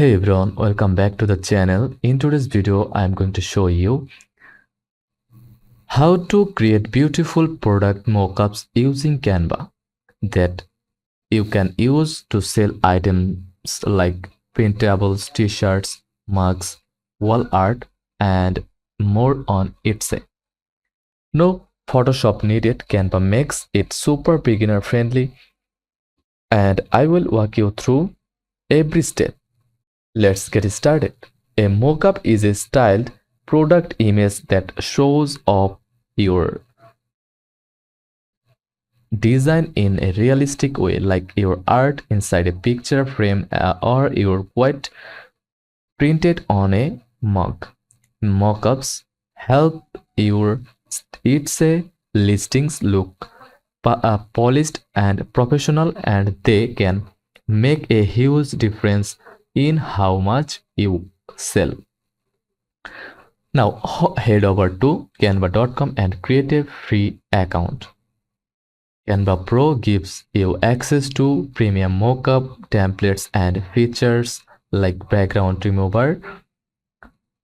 Hey everyone, welcome back to the channel. In today's video, I am going to show you how to create beautiful product mockups using Canva that you can use to sell items like printables, t-shirts, mugs, wall art, and more on Etsy. No Photoshop needed. Canva makes it super beginner friendly, and I will walk you through every step. Let's get started. A mockup is a styled product image that shows off your design in a realistic way, like your art inside a picture frame or your quote printed on a mug. Mockups help your it's a listings look polished and professional, and they can make a huge difference in how much you sell. Now head over to canva.com and create a free account. Canva Pro gives you access to premium mockup templates and features like background remover,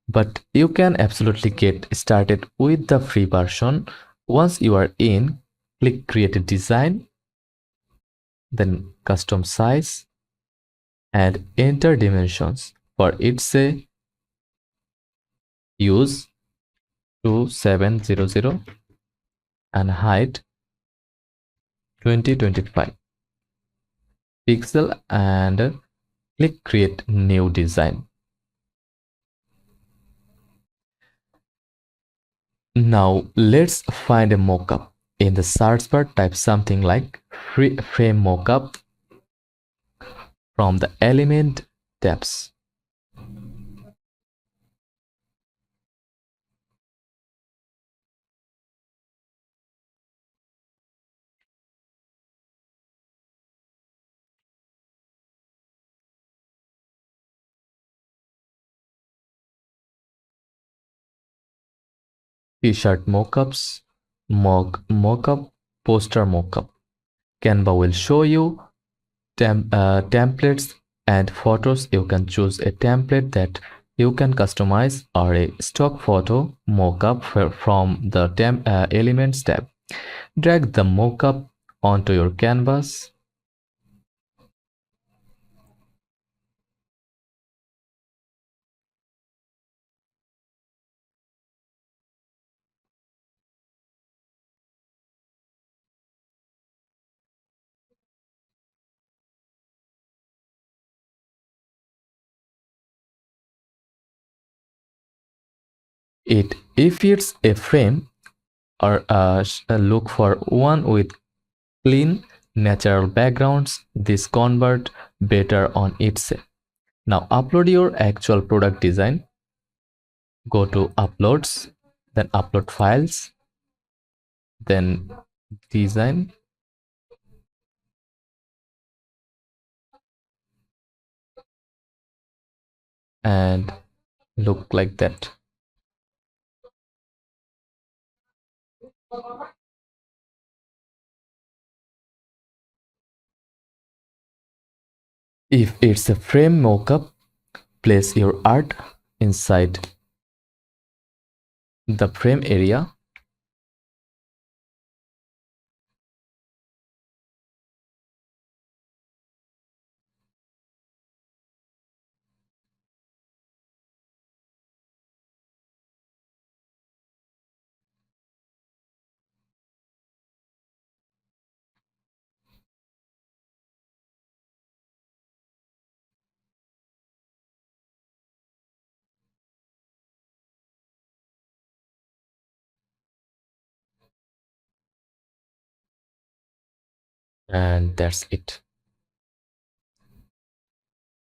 but you can absolutely get started with the free version. Once you are in, click create a design, then custom size and enter dimensions. For it say use 2700 and height 2025 pixel and click create new design. Now let's find a mockup. In the search bar, type something like frame mockup from the element tabs. T-shirt mockups, mug mockup, poster mockup. Canva will show you templates and photos. You can choose a template that you can customize or a stock photo mockup from the elements tab. Drag the mockup onto your canvas. If it's a frame, or look for one with clean natural backgrounds. This convert better on its. Now upload your actual product design. Go to uploads, then upload files, then design, and look like that. If it's a frame mockup, place your art inside the frame area. And that's it.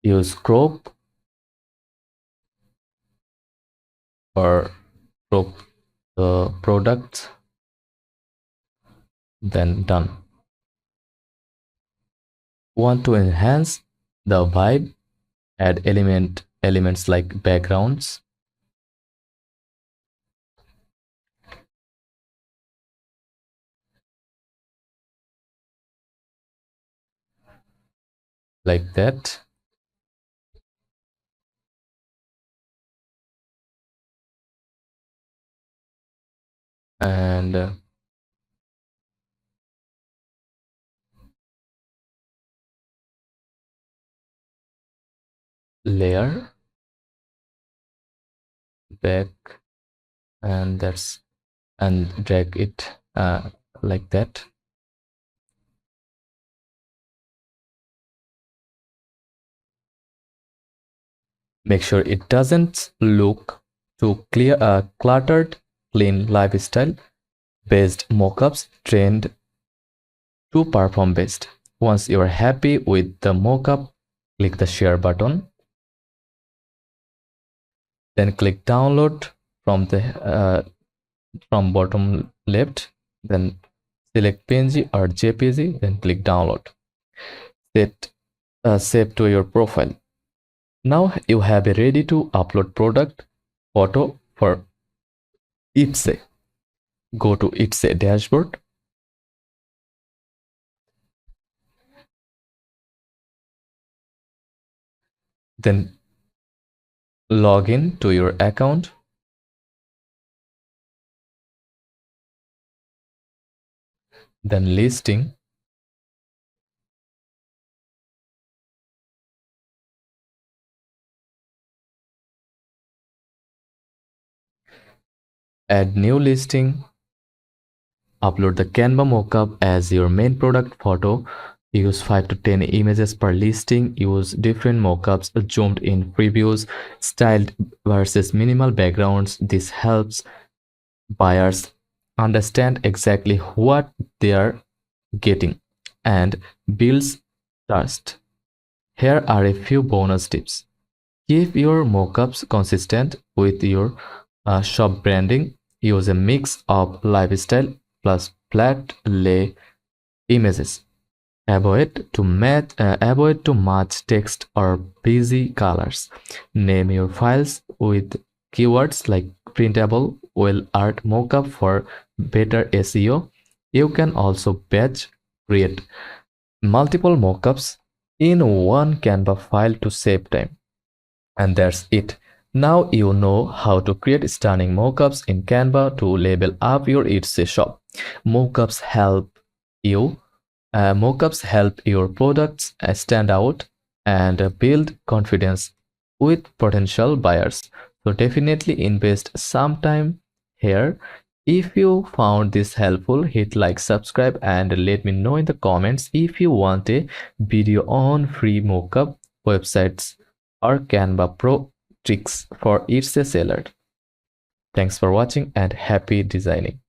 Use crop or crop the product, then done. Want to enhance the vibe, add elements like backgrounds, like that. and layer back, and drag it like that. Make sure it doesn't look too cluttered. Clean lifestyle based mockups trend to perform best. Once you are happy with the mockup, click the share button, then click download from the from bottom left, then select PNG or JPG, then click download. Save to your profile. Now you have a ready to upload product photo for Etsy. Go to Etsy dashboard, then log in to your account, then listing, add new listing, upload the Canva mockup as your main product photo. Use 5 to 10 images per listing. Use different mockups, zoomed in previews, styled versus minimal backgrounds. This helps buyers understand exactly what they are getting and builds trust. Here are a few bonus tips. Keep your mockups consistent with your shop branding. Use a mix of lifestyle plus flat lay images. Avoid to match text or busy colors. Name your files with keywords like printable will art mockup for better SEO. You can also batch create multiple mockups in one Canva file to save time. And that's it. Now you know how to create stunning mockups in Canva to label up your Etsy shop. Mockups help you. Mockups help your products stand out and build confidence with potential buyers. So definitely invest some time here. If you found this helpful, hit like, subscribe, and let me know in the comments if you want a video on free mockup websites or Canva Pro tricks for each seller. Thanks for watching and happy designing.